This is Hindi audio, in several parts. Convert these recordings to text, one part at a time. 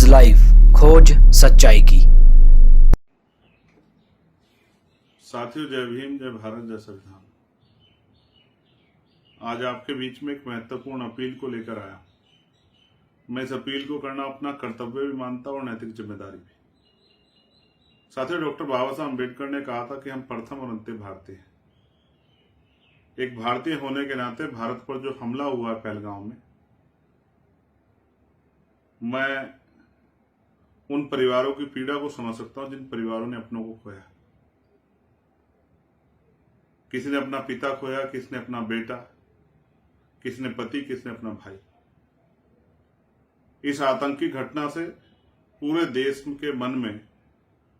न्यूज लाइव, खोज सच्चाई की। साथियों, जय भीम, जय भारत, जय संविधान। आज आपके बीच में एक महत्वपूर्ण अपील को लेकर आया। मैं इस अपील को करना अपना कर्तव्य भी मानता हूं और नैतिक जिम्मेदारी भी। साथियों, डॉक्टर बाबा साहब अम्बेडकर ने कहा था कि हम प्रथम और अंतिम भारतीय हैं। एक भारतीय होने के नाते भारत पर जो हमला हुआ है पहलगांव में, मैं उन परिवारों की पीड़ा को समझ सकता हूं जिन परिवारों ने अपनों को खोया। किसी ने अपना पिता खोया, किसी ने अपना बेटा, किसी ने पति, किसी ने अपना भाई। इस आतंकी घटना से पूरे देश के मन में,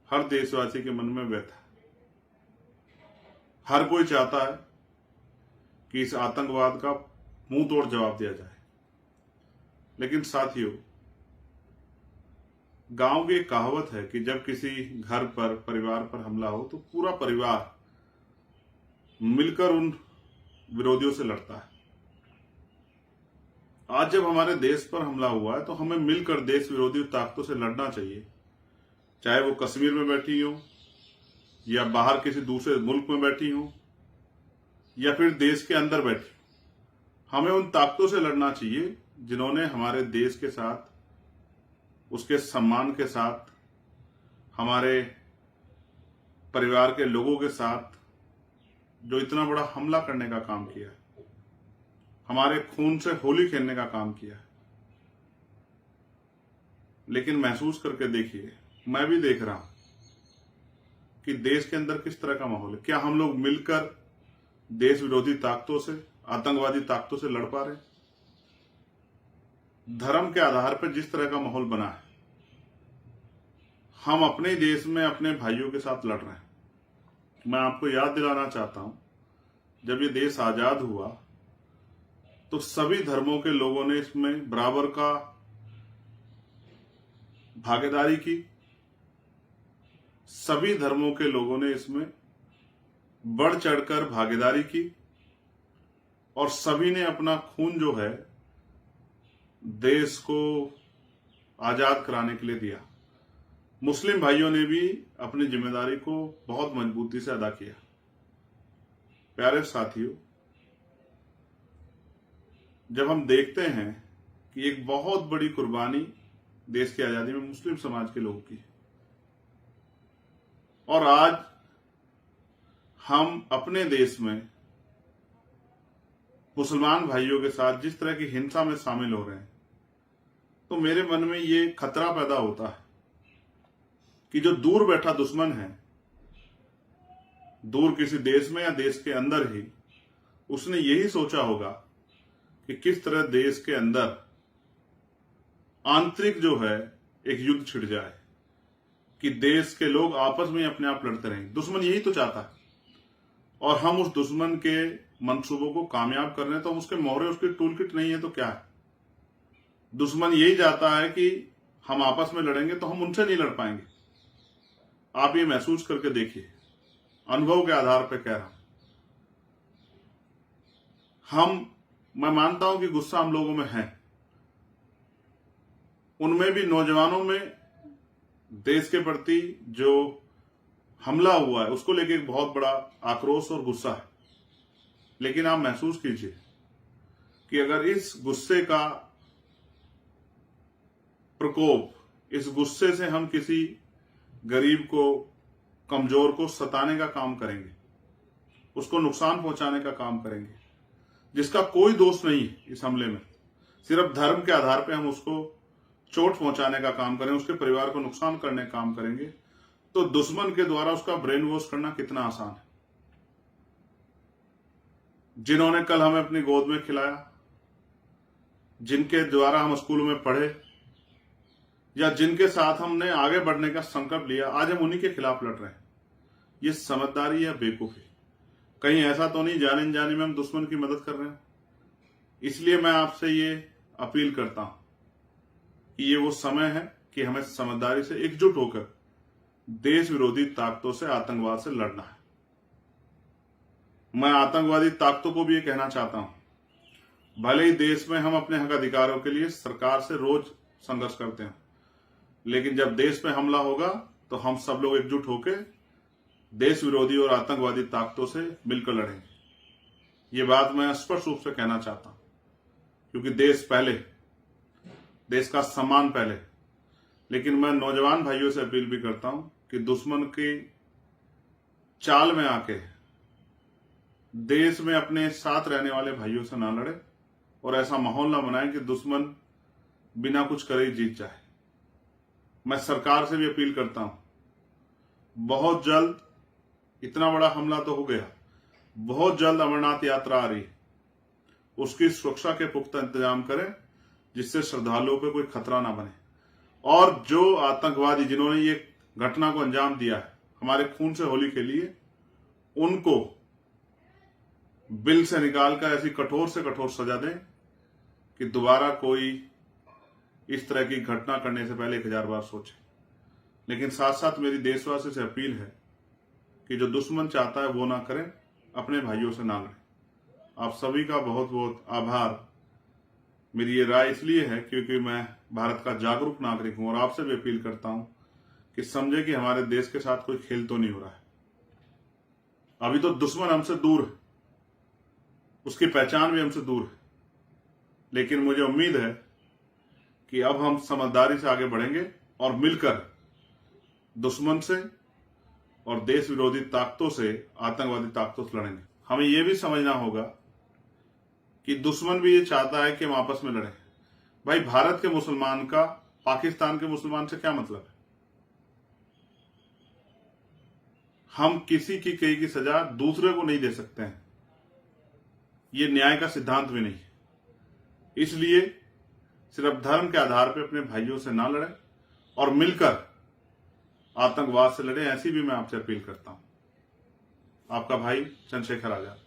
हर देशवासी के मन में व्यथा। हर कोई चाहता है कि इस आतंकवाद का मुंह तोड़ जवाब दिया जाए। लेकिन साथियों, गांव की एक कहावत है कि जब किसी घर पर, परिवार पर हमला हो तो पूरा परिवार मिलकर उन विरोधियों से लड़ता है। आज जब हमारे देश पर हमला हुआ है तो हमें मिलकर देश विरोधी ताकतों से लड़ना चाहिए, चाहे वो कश्मीर में बैठी हो या बाहर किसी दूसरे मुल्क में बैठी हो या फिर देश के अंदर बैठी। हमें उन ताकतों से लड़ना चाहिए जिन्होंने हमारे देश के साथ, उसके सम्मान के साथ, हमारे परिवार के लोगों के साथ जो इतना बड़ा हमला करने का काम किया, हमारे खून से होली खेलने का काम किया। लेकिन महसूस करके देखिए, मैं भी देख रहा हूं कि देश के अंदर किस तरह का माहौल है। क्या हम लोग मिलकर देश विरोधी ताकतों से, आतंकवादी ताकतों से लड़ पा रहे हैं? धर्म के आधार पर जिस तरह का माहौल बना है, हम अपने देश में अपने भाइयों के साथ लड़ रहे हैं। मैं आपको याद दिलाना चाहता हूं, जब ये देश आजाद हुआ तो सभी धर्मों के लोगों ने इसमें बराबर का भागीदारी की। सभी धर्मों के लोगों ने इसमें बढ़ चढ़कर भागीदारी की और सभी ने अपना खून जो है देश को आजाद कराने के लिए दिया। मुस्लिम भाइयों ने भी अपनी जिम्मेदारी को बहुत मजबूती से अदा किया। प्यारे साथियों, जब हम देखते हैं कि एक बहुत बड़ी कुर्बानी देश की आजादी में मुस्लिम समाज के लोगों की है और आज हम अपने देश में मुसलमान भाइयों के साथ जिस तरह की हिंसा में शामिल हो रहे हैं, तो मेरे मन में ये खतरा पैदा होता है कि जो दूर बैठा दुश्मन है, दूर किसी देश में या देश के अंदर ही, उसने यही सोचा होगा कि किस तरह देश के अंदर आंतरिक जो है एक युद्ध छिड़ जाए, कि देश के लोग आपस में अपने आप लड़ते रहें। दुश्मन यही तो चाहता है और हम उस दुश्मन के मंसूबों को कामयाब कर रहे हैं। तो हम उसके मोहरे, उसकी टूल किट नहीं है तो क्या है? दुश्मन यही चाहता है कि हम आपस में लड़ेंगे तो हम उनसे नहीं लड़ पाएंगे। आप ये महसूस करके देखिए, अनुभव के आधार पर कह रहा हूं। मैं मानता हूं कि गुस्सा हम लोगों में है, उनमें भी नौजवानों में देश के प्रति जो हमला हुआ है उसको लेके एक बहुत बड़ा आक्रोश और गुस्सा है। लेकिन आप महसूस कीजिए कि अगर इस गुस्से का प्रकोप, इस गुस्से से हम किसी गरीब को, कमजोर को सताने का काम करेंगे, उसको नुकसान पहुंचाने का काम करेंगे, जिसका कोई दोष नहीं है इस हमले में, सिर्फ धर्म के आधार पर हम उसको चोट पहुंचाने का काम करें, उसके परिवार को नुकसान करने का काम करेंगे, तो दुश्मन के द्वारा उसका ब्रेन वॉश करना कितना आसान है। जिन्होंने कल हमें अपनी गोद में खिलाया, जिनके द्वारा हम स्कूलों में पढ़े या जिनके साथ हमने आगे बढ़ने का संकल्प लिया, आज हम उन्हीं के खिलाफ लड़ रहे हैं। ये समझदारी या बेवकूफी? कहीं ऐसा तो नहीं जाने जाने में हम दुश्मन की मदद कर रहे हैं? इसलिए मैं आपसे ये अपील करता हूं कि ये वो समय है कि हमें समझदारी से एकजुट होकर देश विरोधी ताकतों से, आतंकवाद से लड़ना है। मैं आतंकवादी ताकतों को भी ये कहना चाहता हूं, भले ही देश में हम अपने हक अधिकारों के लिए सरकार से रोज संघर्ष करते हैं, लेकिन जब देश पे हमला होगा तो हम सब लोग एकजुट होकर देश विरोधी और आतंकवादी ताकतों से मिलकर लड़ेंगे। ये बात मैं स्पष्ट रूप से कहना चाहता हूं, क्योंकि देश पहले, देश का सम्मान पहले। लेकिन मैं नौजवान भाइयों से अपील भी करता हूं कि दुश्मन की चाल में आके देश में अपने साथ रहने वाले भाइयों से ना लड़े और ऐसा माहौल ना बनाए कि दुश्मन बिना कुछ करे ही जीत जाए। मैं सरकार से भी अपील करता हूं, बहुत जल्द, इतना बड़ा हमला तो हो गया, बहुत जल्द अमरनाथ यात्रा आ रही है, उसकी सुरक्षा के पुख्ता इंतजाम करें जिससे श्रद्धालुओं पे कोई खतरा ना बने। और जो आतंकवादी जिन्होंने ये घटना को अंजाम दिया है, हमारे खून से होली खेली है, उनको बिल से निकालकर ऐसी कठोर से कठोर सजा दें कि दोबारा कोई इस तरह की घटना करने से पहले 1000 बार सोचे। लेकिन साथ साथ मेरी देशवासियों से अपील है कि जो दुश्मन चाहता है वो ना करें, अपने भाइयों से ना लड़ें। आप सभी का बहुत बहुत आभार। मेरी ये राय इसलिए है क्योंकि मैं भारत का जागरूक नागरिक हूं और आपसे भी अपील करता हूं कि समझे कि हमारे देश के साथ कोई खेल तो नहीं हो रहा है। अभी तो दुश्मन हमसे दूर है, उसकी पहचान भी हमसे दूर है, लेकिन मुझे उम्मीद है कि अब हम समझदारी से आगे बढ़ेंगे और मिलकर दुश्मन से और देश विरोधी ताकतों से, आतंकवादी ताकतों से लड़ेंगे। हमें यह भी समझना होगा कि दुश्मन भी ये चाहता है कि हम आपस में लड़ें। भाई, भारत के मुसलमान का पाकिस्तान के मुसलमान से क्या मतलब है? हम किसी की कई की सजा दूसरे को नहीं दे सकते हैं, ये न्याय का सिद्धांत भी नहीं है। इसलिए सिर्फ धर्म के आधार पर अपने भाइयों से ना लड़ें और मिलकर आतंकवाद से लड़ें, ऐसी भी मैं आपसे अपील करता हूं। आपका भाई चंद्रशेखर आजाद।